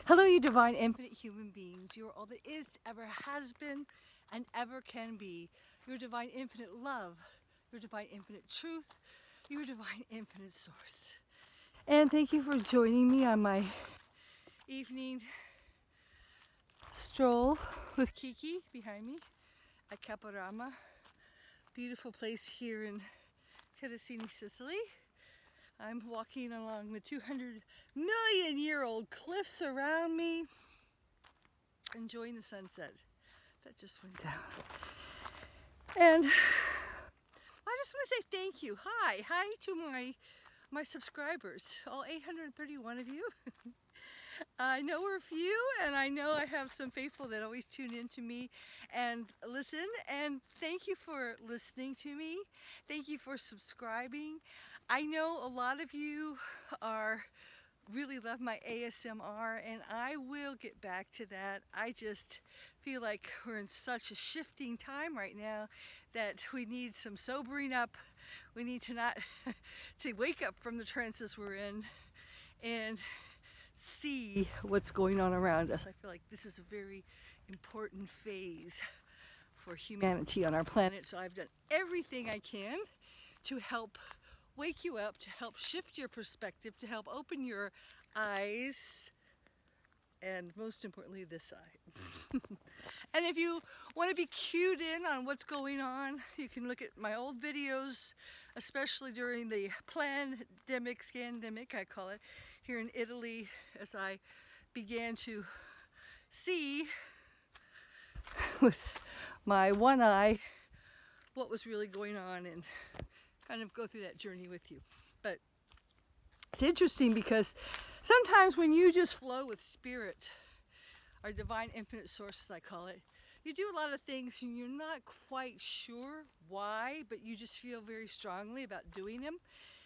Hello, you divine, infinite human beings. You are all that is, ever has been, and ever can be. Your divine, infinite love, your divine, infinite truth, your divine, infinite source. And thank you for joining me on my evening stroll with Kiki behind me at Caporama. Beautiful place here in Terracini, Sicily. I'm walking along the 200 million-year-old cliffs around me, enjoying the sunset that just went down. And I just want to say thank you. Hi to my subscribers, all 831 of you. I know we're few, and I know I have some faithful that always tune in to me and listen. And thank you for listening to me. Thank you for subscribing. I know a lot of you are really love my ASMR, and I will get back to that. I just feel like we're in such a shifting time right now that we need some sobering up. We need to not to wake up from the trances we're in and see what's going on around us. I feel like this is a very important phase for humanity on our planet, so I've done everything I can to help wake you up, to help shift your perspective, to help open your eyes, and most importantly, this eye. And if you want to be cued in on what's going on, you can look at my old videos, especially during the scandemic, I call it, here in Italy, as I began to see with my one eye what was really going on and kind of go through that journey with you. But it's interesting because sometimes when you just flow with spirit, our divine infinite source, as I call it, you do a lot of things and you're not quite sure why, but you just feel very strongly about doing them,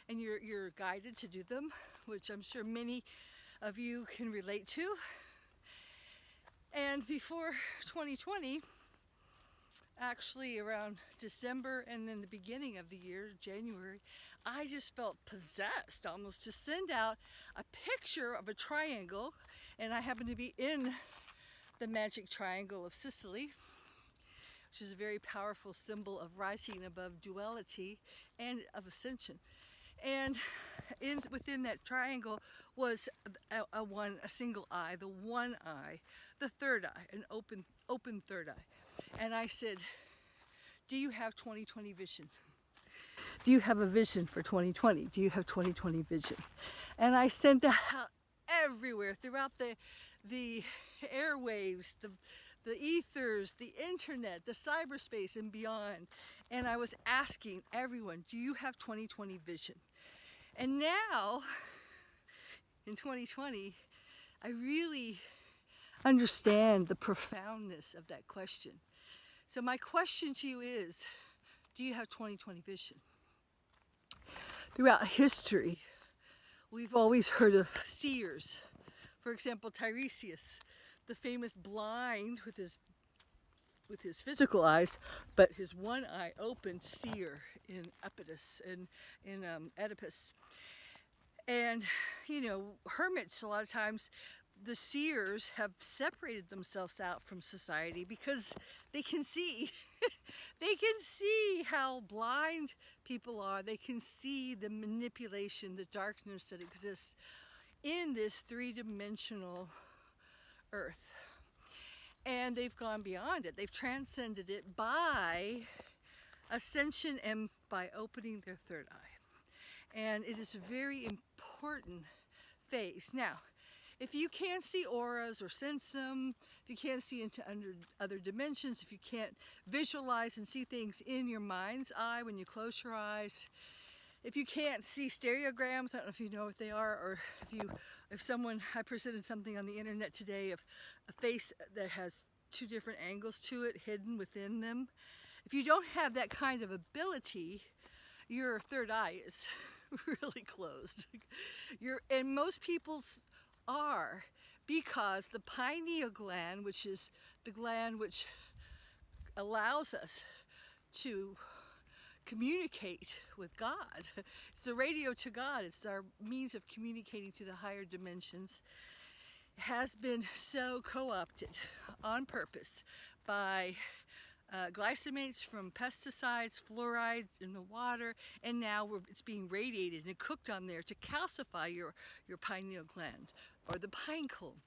and you're guided to do them, which I'm sure many of you can relate to. And before 2020, actually around December and then the beginning of the year, January, I just felt possessed almost to send out a picture of a triangle, and I happened to be in the magic triangle of Sicily, which is a very powerful symbol of rising above duality and of ascension. And within that triangle was a single eye, the one eye, the third eye, an open third eye. And I said, do you have 2020 vision? Do you have a vision for 2020? Do you have 2020 vision? And I sent that out everywhere throughout the airwaves, the ethers, the internet, the cyberspace, and beyond. And I was asking everyone, do you have 2020 vision? And now, in 2020, I really understand the profoundness of that question. So my question to you is, do you have 2020 vision? Throughout history, we've always heard of seers. For example, Tiresias, the famous blind with his physical eyes, but his one eye open seer in Oedipus. And you know, hermits, a lot of times the seers have separated themselves out from society because they can see they can see how blind people are. They can see the manipulation, the darkness that exists in this three-dimensional earth. And they've gone beyond it. They've transcended it by ascension and by opening their third eye. And it is a very important phase. Now, if you can't see auras or sense them, if you can't see into other dimensions, if you can't visualize and see things in your mind's eye when you close your eyes, if you can't see stereograms, I don't know if you know what they are, or I presented something on the internet today of a face that has two different angles to it hidden within them. If you don't have that kind of ability, your third eye is really closed. And most people's are, because the pineal gland, which is the gland which allows us to communicate with God. It's the radio to God. It's our means of communicating to the higher dimensions. has been so co-opted on purpose by glycemates from pesticides, fluorides in the water, and now it's being radiated and cooked on there to calcify your pineal gland, or the pine cone,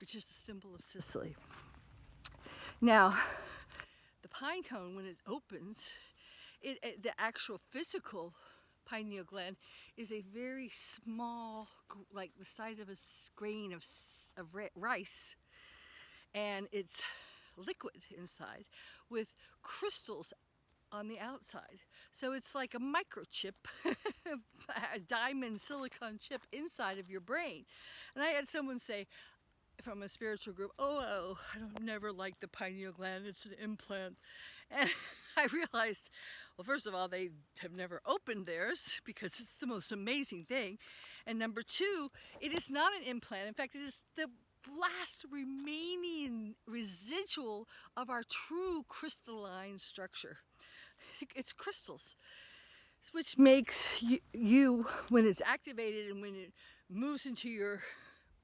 which is the symbol of Sicily. Now, the pine cone, when it opens, the actual physical pineal gland is a very small, like the size of a grain of rice, and it's liquid inside with crystals on the outside. So it's like a microchip, a diamond silicon chip inside of your brain. And I had someone say from a spiritual group, oh, I don't never like the pineal gland, it's an implant. And I realized, well, first of all, they have never opened theirs because it's the most amazing thing. And number two, it is not an implant. In fact, it is the last remaining residual of our true crystalline structure. It's crystals, which makes you, when it's activated and when it moves into your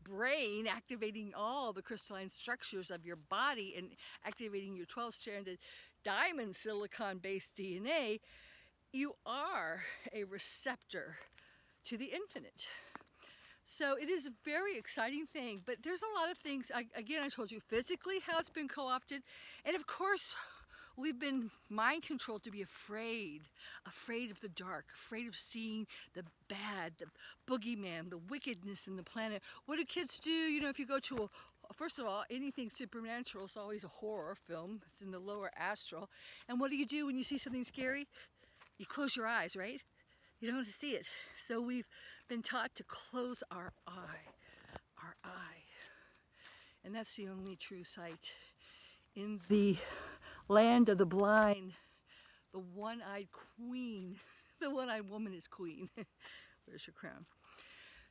brain, activating all the crystalline structures of your body and activating your 12-stranded diamond silicon-based DNA, you are a receptor to the infinite. So it is a very exciting thing, but there's a lot of things, again, I told you physically how it's been co-opted, and of course, we've been mind controlled to be afraid of the dark, afraid of seeing the bad, the boogeyman, the wickedness in the planet. What do kids do? You know, if you go to first of all, anything supernatural is always a horror film. It's in the lower astral. And what do you do when you see something scary? You close your eyes, right? You don't want to see it. So we've been taught to close our eye. And that's the only true sight. In the land of the blind, the one-eyed queen, the one-eyed woman is queen. Where's your crown?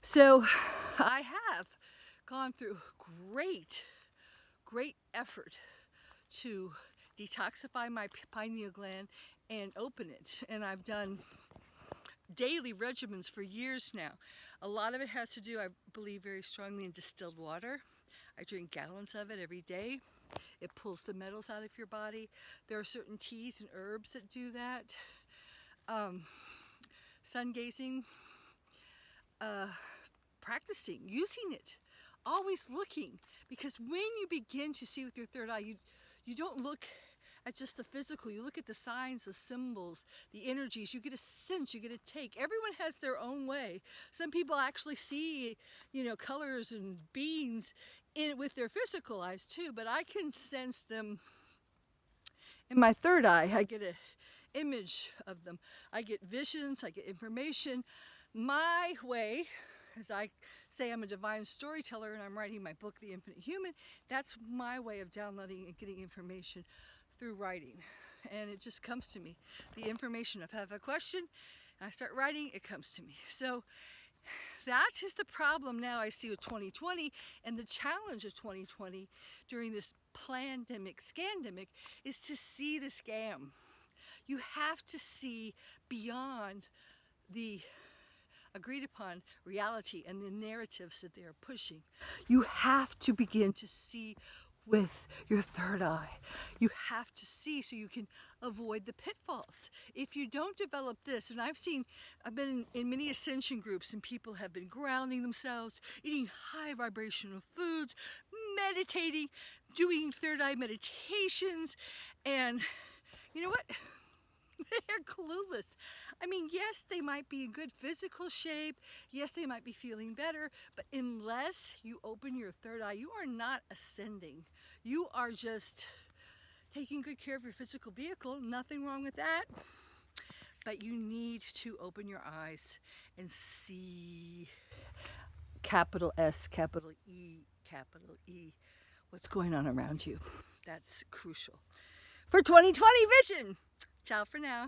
So I have gone through great effort to detoxify my pineal gland and open it. And I've done daily regimens for years now. A lot of it has to do, I believe very strongly, in distilled water. I drink gallons of it every day. It pulls the metals out of your body. There are certain teas and herbs that do that. Sun gazing, practicing, using it, always looking. Because when you begin to see with your third eye, you don't look at just the physical, you look at the signs, the symbols, the energies, you get a sense, you get a take. Everyone has their own way. Some people actually see, you know, colors and beings with their physical eyes too, but I can sense them in my third eye. I get an image of them. I get visions, I get information. My way, as I say, I'm a divine storyteller and I'm writing my book, The Infinite Human, that's my way of downloading and getting information through writing. And it just comes to me. The information, if I have a question, and I start writing, it comes to me. So that is the problem now I see with 2020, and the challenge of 2020 during this pandemic, scandemic, is to see the scam. You have to see beyond the agreed upon reality and the narratives that they are pushing. You have to begin to see with your third eye. You have to see so you can avoid the pitfalls. If you don't develop this, and I've been in many ascension groups, and people have been grounding themselves, eating high vibrational foods, meditating, doing third eye meditations, and you know what? They're clueless. I mean, yes, they might be in good physical shape. Yes, they might be feeling better. But unless you open your third eye, you are not ascending. You are just taking good care of your physical vehicle. Nothing wrong with that. But you need to open your eyes and see capital S, capital E, what's going on around you. That's crucial for 2020 vision. Ciao for now.